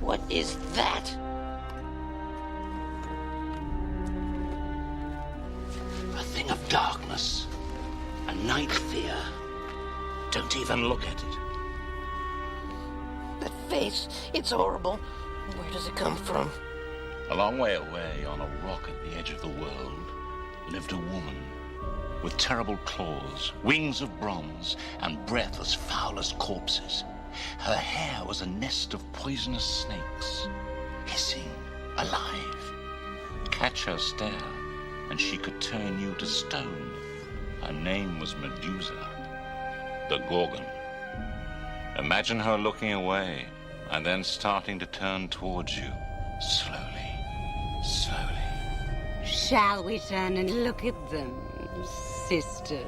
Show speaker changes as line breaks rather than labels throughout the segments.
What is that?
A thing of darkness. A night fear. Don't even look at it.
That face, it's horrible. Where does it come from?
A long way away, on a rock at the edge of the world, lived a woman with terrible claws, wings of bronze, and breath as foul as corpses. Her hair was a nest of poisonous snakes, hissing, alive. Catch her stare, and she could turn you to stone. Her name was Méduse, the Gorgone. Imagine her looking away, and then starting to turn towards you, slowly, slowly.
Shall we turn and look at them, sisters?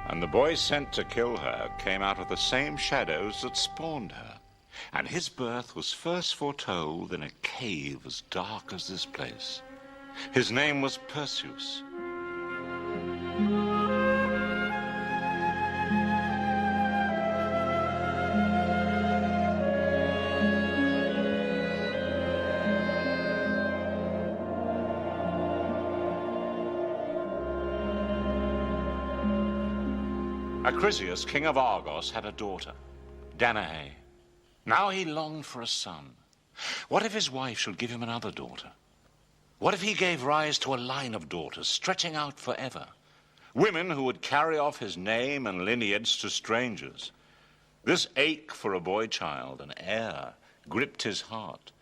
And the boy sent to kill her came out of the same shadows that spawned her. And his birth was first foretold in a cave as dark as this place. His name was Persée. Acrisius, king of Argos, had a daughter, Danae. Now he longed for a son. What if his wife should give him another daughter? What if he gave rise to a line of daughters stretching out forever? Women who would carry off his name and lineage to strangers. This ache for a boy child, an heir, gripped his heart,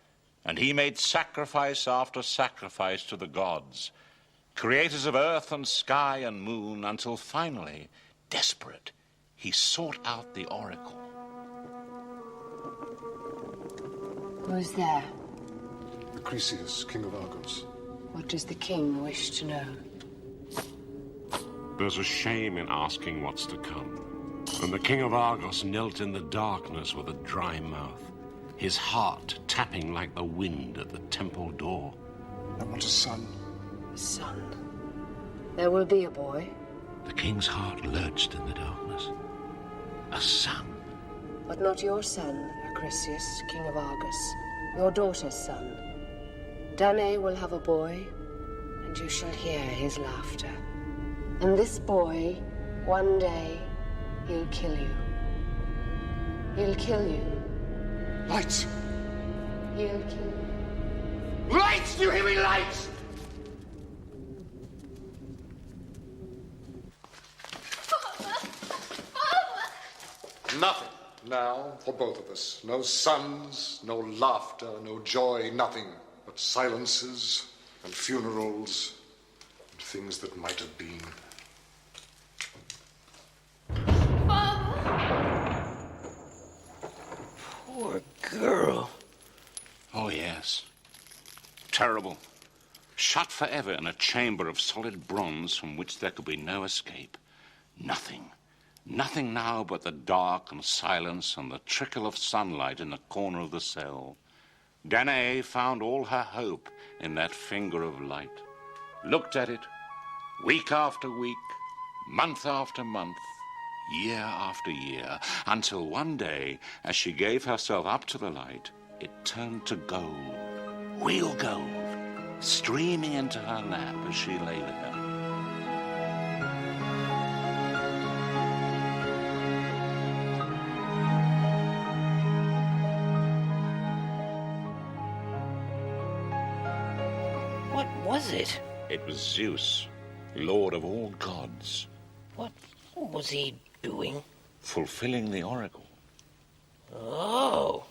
and he made sacrifice after sacrifice to the gods, creators of earth and sky and moon, until finally, desperate, he sought out the oracle.
Who's there?
Acrisius, king of Argos.
What does the king wish to know?
There's a shame in asking what's to come. And the king of Argos knelt in the darkness with a dry mouth, his heart tapping like the wind at the temple door.
I want a son.
A son. There will be a boy.
The king's heart lurched in the darkness. A son.
But not your son, Acrisius, king of Argos. Your daughter's son. Danae will have a boy, and you shall hear his laughter. And this boy, one day, he'll kill you. He'll kill you.
Lights!
He'll kill you.
Lights! Do you hear me? Lights! Nothing now for both of us. No sons, no laughter, no joy, nothing but silences and funerals and things that might have been.
Poor girl.
Oh, yes. Terrible. Shut forever in a chamber of solid bronze from which there could be no escape. Nothing. Nothing now but the dark and silence and the trickle of sunlight in the corner of the cell. Danae found all her hope in that finger of light. Looked at it, week after week, month after month, year after year, until one day, as she gave herself up to the light, it turned to gold, real gold, streaming into her lap as she lay there.
What was it?
It was Zeus, lord of all gods.
What was he doing?
Fulfilling the oracle.
Oh,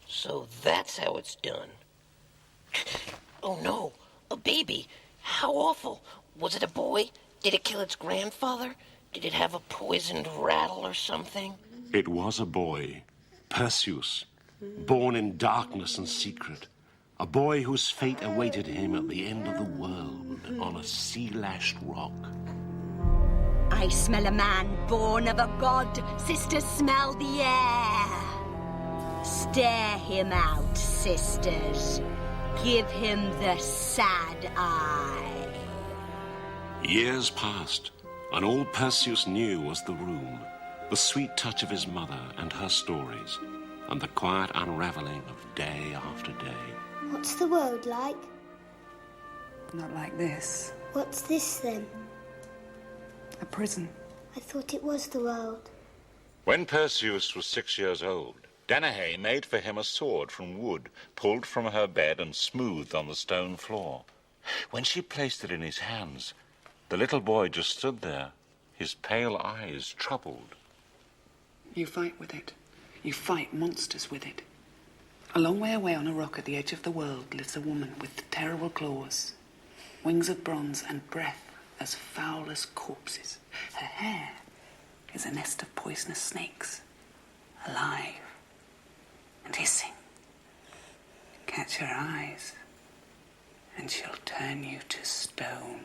so that's how it's done. Oh no, a baby. How awful. Was it a boy? Did it kill its grandfather? Did it have a poisoned rattle or something?
It was a boy, Persée, born in darkness and secret. A boy whose fate awaited him at the end of the world on a sea-lashed rock.
I smell a man born of a god. Sisters, smell the air. Stare him out, sisters. Give him the sad eye.
Years passed, and all Perseus knew was the room, the sweet touch of his mother and her stories, and the quiet unraveling of day after day.
What's the world like?
Not like this.
What's this then?
A prison.
I thought it was the world.
When Perseus was 6 years old, Danae made for him a sword from wood, pulled from her bed and smoothed on the stone floor. When she placed it in his hands, the little boy just stood there, his pale eyes troubled.
You fight with it. You fight monsters with it. A long way away on a rock at the edge of the world lives a woman with terrible claws, wings of bronze and breath as foul as corpses. Her hair is a nest of poisonous snakes, alive and hissing. Catch her eyes, and she'll turn you to stone.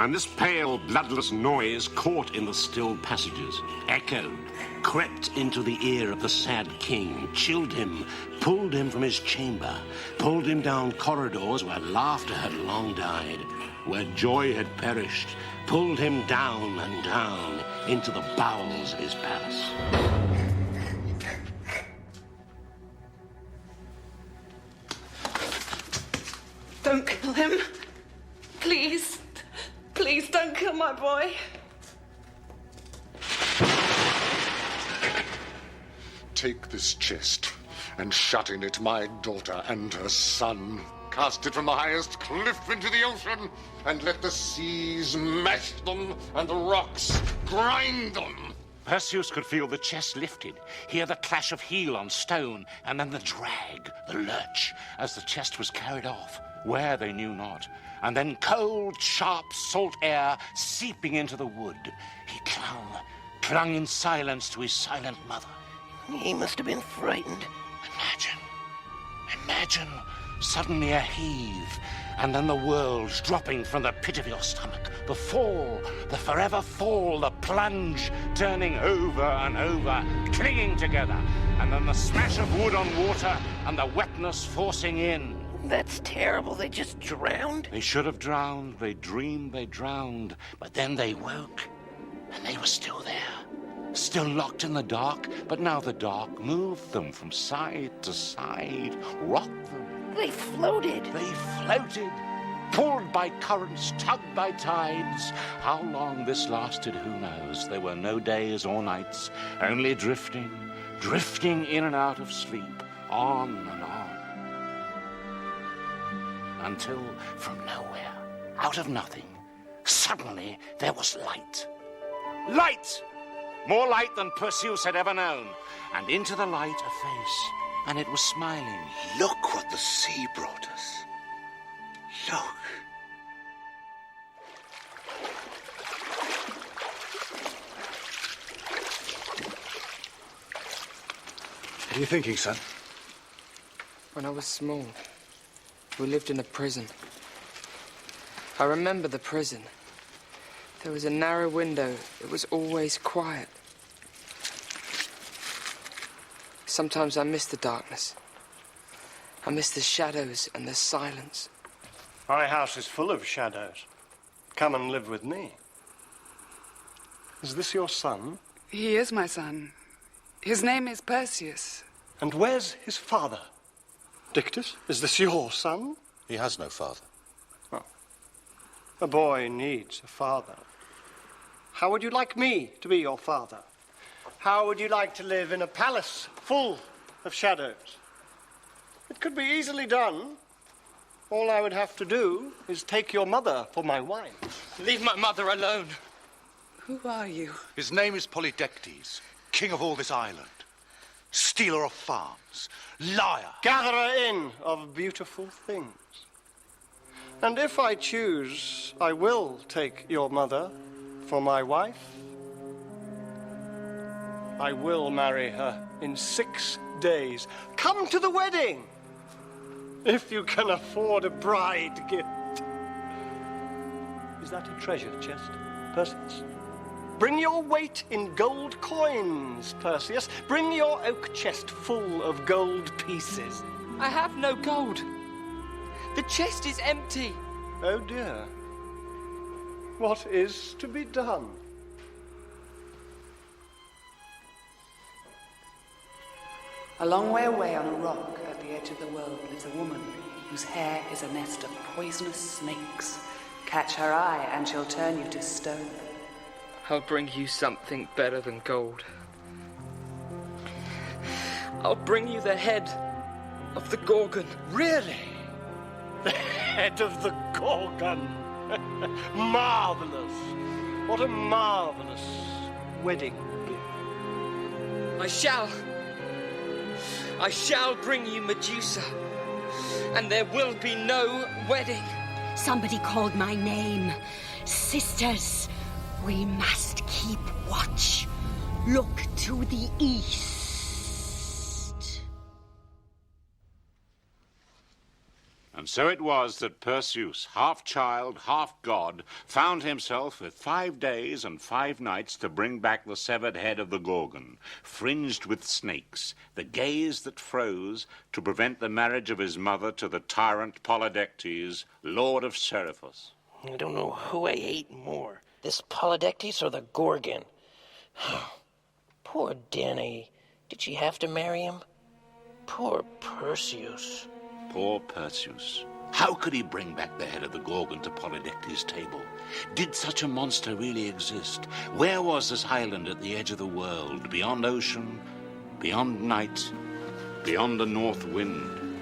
And this pale, bloodless noise caught in the still passages, echoed, crept into the ear of the sad king, chilled him, pulled him from his chamber, pulled him down corridors where laughter had long died, where joy had perished, pulled him down and down into the bowels of his palace.
Don't kill him. Please. Please don't kill my boy.
Take this chest and shut in it my daughter and her son. Cast it from the highest cliff into the ocean, and let the seas mash them and the rocks grind them.
Perseus could feel the chest lifted, hear the clash of heel on stone, and then the drag, the lurch, as the chest was carried off, where they knew not. And then cold, sharp, salt air seeping into the wood. He clung in silence to his silent mother.
He must have been frightened.
Imagine suddenly a heave, and then the world dropping from the pit of your stomach. The fall, the forever fall, the plunge, turning over and over, clinging together. And then the smash of wood on water and the wetness forcing in.
That's terrible. They just drowned?
They should have drowned. They dreamed they drowned. But then they woke, and they were still there. Still locked in the dark, but now the dark moved them from side to side, rocked them.
They floated.
They floated, pulled by currents, tugged by tides. How long this lasted, who knows? There were no days or nights, only drifting in and out of sleep, on and on. Until, from nowhere, out of nothing, suddenly there was light. Light! More light than Perseus had ever known. And into the light, a face, and it was smiling.
Look what the sea brought us. Look.
What are you thinking, son?
When I was small, we lived in a prison. I remember the prison. There was a narrow window. It was always quiet. Sometimes I miss the darkness. I miss the shadows and the silence.
My house is full of shadows. Come and live with me. Is this your son?
He is my son. His name is Perseus.
And where's his father? Dictys, is this your son?
He has no father.
Oh. A boy needs a father. How would you like me to be your father? How would you like to live in a palace full of shadows? It could be easily done. All I would have to do is take your mother for my wife.
Leave my mother alone.
Who are you?
His name is Polydectes, king of all this island. Stealer of farms, liar.
Gatherer in of beautiful things. And if I choose, I will take your mother for my wife. I will marry her in 6 days. Come to the wedding, if you can afford a bride gift. Is that a treasure chest, Perseus? Bring your weight in gold coins, Perseus. Bring your oak chest full of gold pieces.
I have no gold. The chest is empty.
Oh dear. What is to be done?
A long way away on a rock at the edge of the world lives a woman whose hair is a nest of poisonous snakes. Catch her eye and she'll turn you to stone.
I'll bring you something better than gold. I'll bring you the head of the Gorgone.
Really? The head of the Gorgone. Marvelous. What a marvelous wedding gift.
I shall bring you Medusa, and there will be no wedding.
Somebody called my name. Sisters, we must keep watch. Look to the east.
And so it was that Perseus, half child, half god, found himself with 5 days and 5 nights to bring back the severed head of the Gorgone, fringed with snakes, the gaze that froze, to prevent the marriage of his mother to the tyrant Polydectes, lord of Seriphos.
I don't know who I hate more, this Polydectes or the Gorgone. Poor Danae. Did she have to marry him? Poor Perseus.
Poor Perseus. How could he bring back the head of the Gorgone to Polydectes' table? Did such a monster really exist? Where was this island at the edge of the world, beyond ocean, beyond night, beyond the north wind?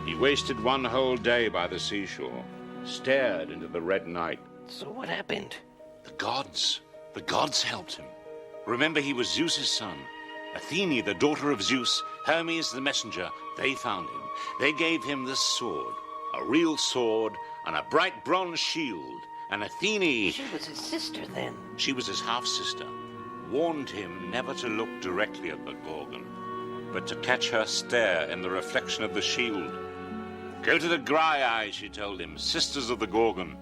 He wasted 1 whole day by the seashore, stared into the red night.
So what happened?
The gods helped him. Remember, he was Zeus's son. Athene, the daughter of Zeus, Hermes, the messenger, they found him. They gave him this sword, a real sword, and a bright bronze shield. And Athene...
She was his sister, then.
She was his half-sister. Warned him never to look directly at the Gorgone, but to catch her stare in the reflection of the shield. Go to the Grecques, she told him, sisters of the Gorgone.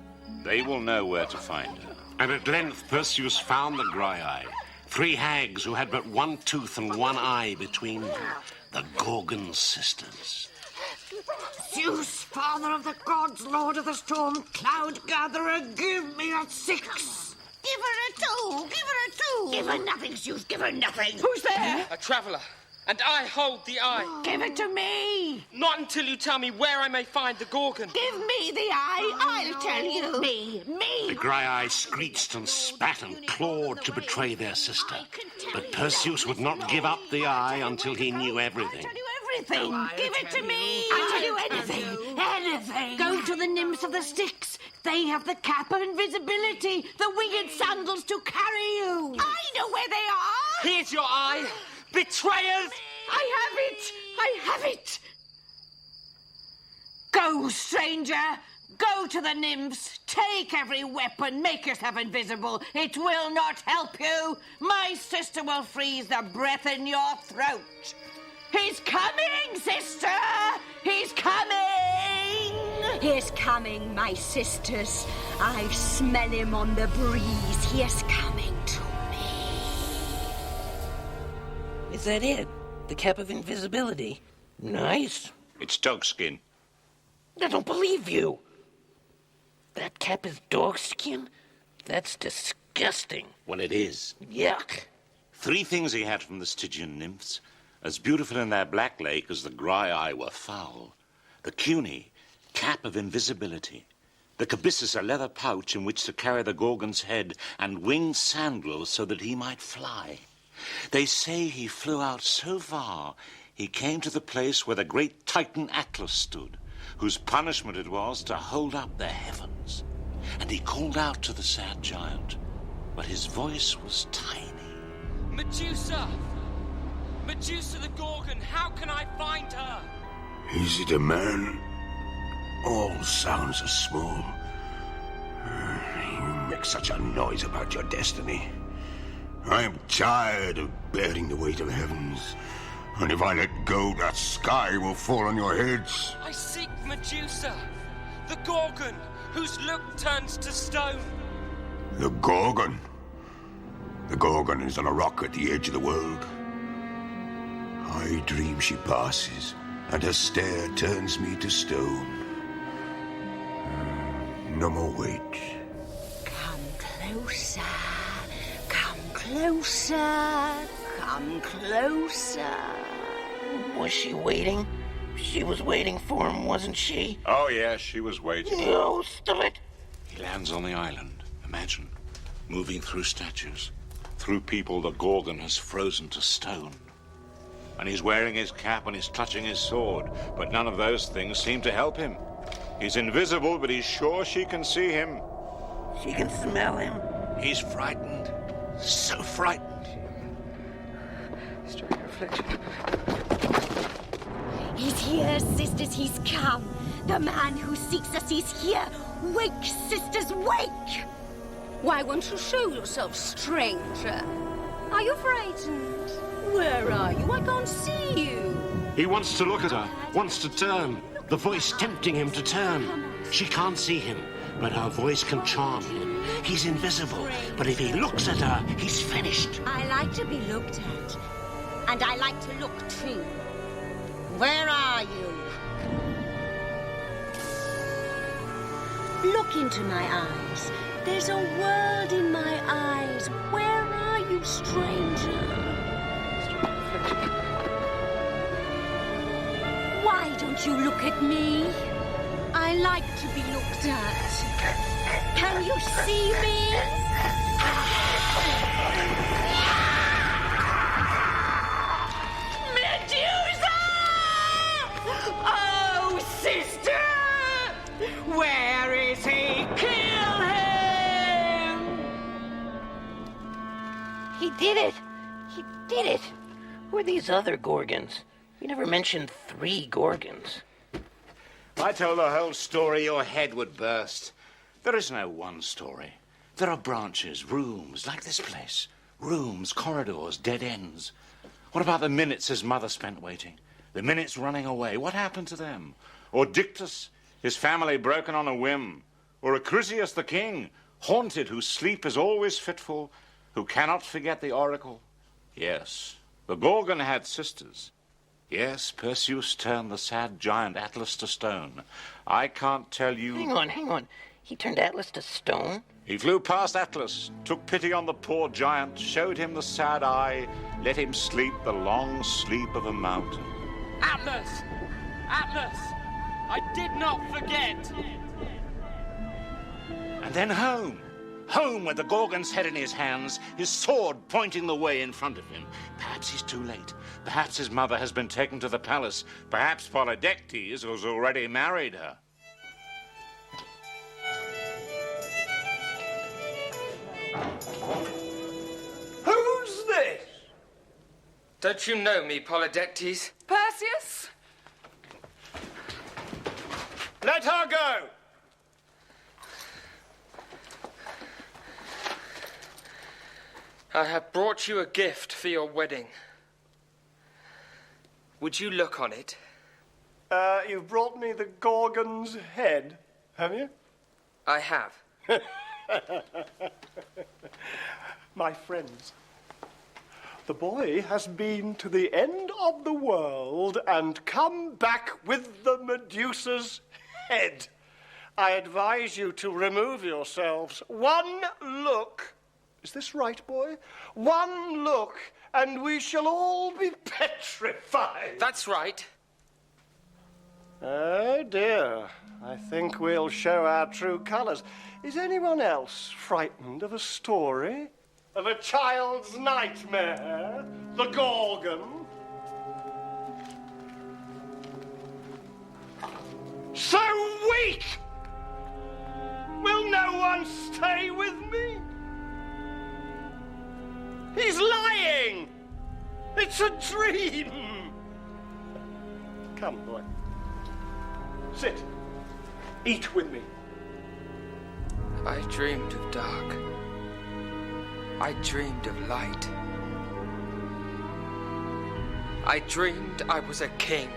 They will know where to find her.
And at length Perseus found the Grecques, 3 hags who had but 1 tooth and 1 eye between them, the Gorgone sisters.
Zeus, father of the gods, lord of the storm, cloud gatherer, give me a 6. Give her a 2. Give her a 2. Give her nothing, Zeus. Give her nothing.
Who's there? A traveller. And I hold the eye.
Give it to me.
Not until you tell me where I may find the Gorgone.
Give me the eye. I'll tell you. Me.
The Grecques screeched and spat and clawed to betray their sister. But Perseus would not give up the eye until he knew everything.
Everything. Give it to me. I'll tell you anything. Anything. Go to the nymphs of the Styx. They have the cap of invisibility, the winged sandals to carry you. I know where they are.
Here's your eye. Betrayers!
I have it! Go, stranger! Go to the nymphs. Take every weapon. Make yourself invisible. It will not help you. My sister will freeze the breath in your throat. He's coming, sister! He's coming!
He's coming, my sisters. I smell him on the breeze. He is coming to
Is that it? The cap of invisibility? Nice.
It's dog skin.
I don't believe you. That cap is dog skin? That's disgusting.
Well, it is.
Yuck.
3 things he had from the Stygian nymphs, as beautiful in their black lake as the Grecques were foul. The cunei, cap of invisibility. The cabissus, a leather pouch in which to carry the Gorgone's head, and winged sandals so that he might fly. They say he flew out so far, he came to the place where the great Titan Atlas stood, whose punishment it was to hold up the heavens. And he called out to the sad giant, but his voice was tiny.
Medusa! Medusa the Gorgone, how can I find her?
Is it a man? All sounds are small. You make such a noise about your destiny? I am tired of bearing the weight of the heavens. And if I let go, that sky will fall on your heads.
I seek Medusa, the Gorgone, whose look turns to stone.
The Gorgone? The Gorgone is on a rock at the edge of the world. I dream she passes, and her stare turns me to stone. No more wait.
Come closer. Come closer. Come closer.
Was she waiting? She was waiting for him, wasn't she?
Oh, yeah, she was waiting.
No, stop it.
He lands on the island. Imagine. Moving through statues. Through people the Gorgone has frozen to stone. And he's wearing his cap and he's clutching his sword. But none of those things seem to help him. He's invisible, but he's sure she can see him.
She can smell him.
He's frightened. So frightened.
Straight reflection.
He's here, sisters, he's come. The man who seeks us is here. Wake, sisters, wake! Why won't you show yourself, stranger? Are you frightened? Where are you? I can't see you.
He wants to look at her, wants to turn. The voice tempting him to turn. She can't see him, but her voice can charm him. He's invisible, but if he looks at her, he's finished.
I like to be looked at. And I like to look too. Where are you? Look into my eyes. There's a world in my eyes. Where are you, stranger? Why don't you look at me? I like to be looked at. Can you see me?
Medusa! Oh, sister! Where is he? Kill him!
He did it. He did it. Who are these other Gorgons? You never mentioned 3 Gorgons.
If I told the whole story, your head would burst. There is no one story. There are branches, rooms, like this place. Rooms, corridors, dead ends. What about the minutes his mother spent waiting? The minutes running away, what happened to them? Or Dictys, his family broken on a whim? Or Acrisius the king, haunted, whose sleep is always fitful, who cannot forget the oracle? Yes, the Gorgone had sisters. Yes, Perseus turned the sad giant Atlas to stone. I can't tell you...
Hang on. He turned Atlas to stone?
He flew past Atlas, took pity on the poor giant, showed him the sad eye, let him sleep the long sleep of a mountain.
Atlas! Atlas! I did not forget!
And then home. Home with the Gorgon's head in his hands, his sword pointing the way in front of him. Perhaps he's too late. Perhaps his mother has been taken to the palace. Perhaps Polydectes has already married her.
Who's this? Don't you know me, Polydectes?
Perseus?
Let her go!
I have brought you a gift for your wedding. Would you look on it?
You've brought me the Gorgon's head, have you?
I have.
My friends, the boy has been to the end of the world and come back with the Medusa's head. I advise you to remove yourselves. One look. Is this right, boy? One look, and we shall all be petrified.
That's right.
Oh, dear. I think we'll show our true colours. Is anyone else frightened of a story? Of a child's nightmare? The Gorgone? So weak! Will no one stay with me? He's lying! It's a dream! Come, boy. Sit. Eat with me.
I dreamed of dark. I dreamed of light. I dreamed I was a king.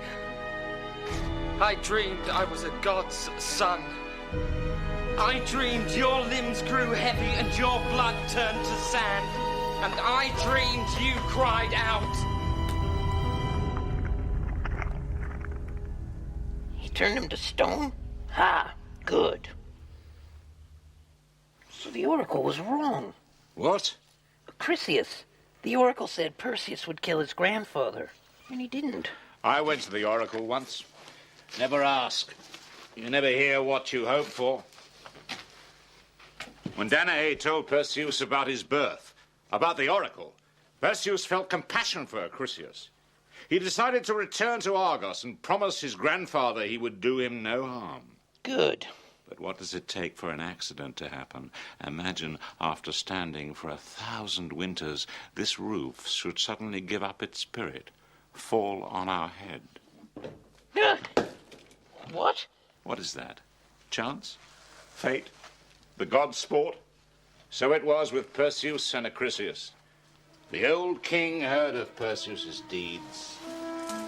I dreamed I was a god's son. I dreamed your limbs grew heavy and your blood turned to sand. And I dreamed you cried out.
He turned him to stone? Ha! Good. So the oracle was wrong.
What?
Chryseis. The oracle said Perseus would kill his grandfather, and he didn't.
I went to the oracle once. Never ask. You never hear what you hope for. When Danae told Perseus about his birth, about the oracle, Perseus felt compassion for Chryseis. He decided to return to Argos and promised his grandfather he would do him no harm.
Good.
But what does it take for an accident to happen? Imagine, after standing for 1,000 winters, this roof should suddenly give up its spirit, fall on our head.
What?
What is that? Chance? Fate? The god's sport? So it was with Perseus and Chryseis. The old king heard of Perseus's deeds,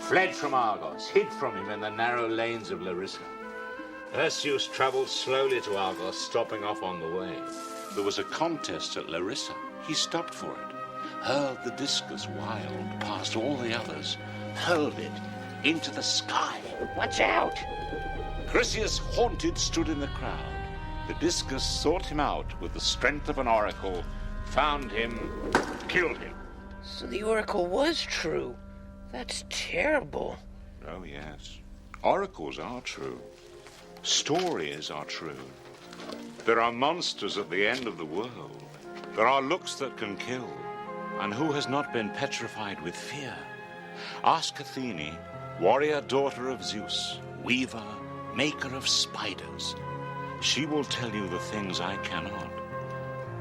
fled from Argos, hid from him in the narrow lanes of Larissa. Perseus travelled slowly to Argos, stopping off on the way. There was a contest at Larissa. He stopped for it, hurled the discus wild past all the others, hurled it into the sky.
Watch out!
Chryseis, haunted, stood in the crowd. The discus sought him out with the strength of an oracle, found him, killed him.
So the oracle was true. That's terrible.
Oh, yes. Oracles are true. Stories are true. There are monsters at the end of the world. There are looks that can kill. And who has not been petrified with fear? Ask Athene, warrior daughter of Zeus, weaver, maker of spiders. She will tell you the things I cannot.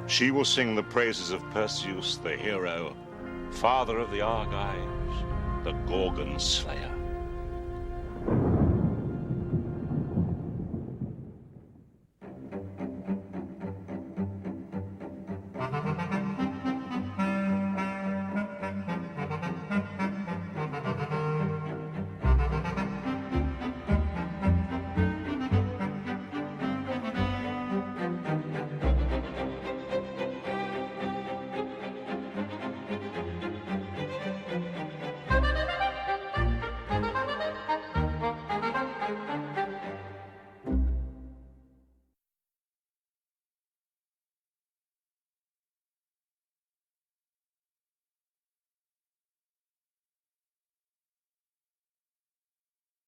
She will sing the praises of Perseus, the hero, father of the Argives, the Gorgone slayer.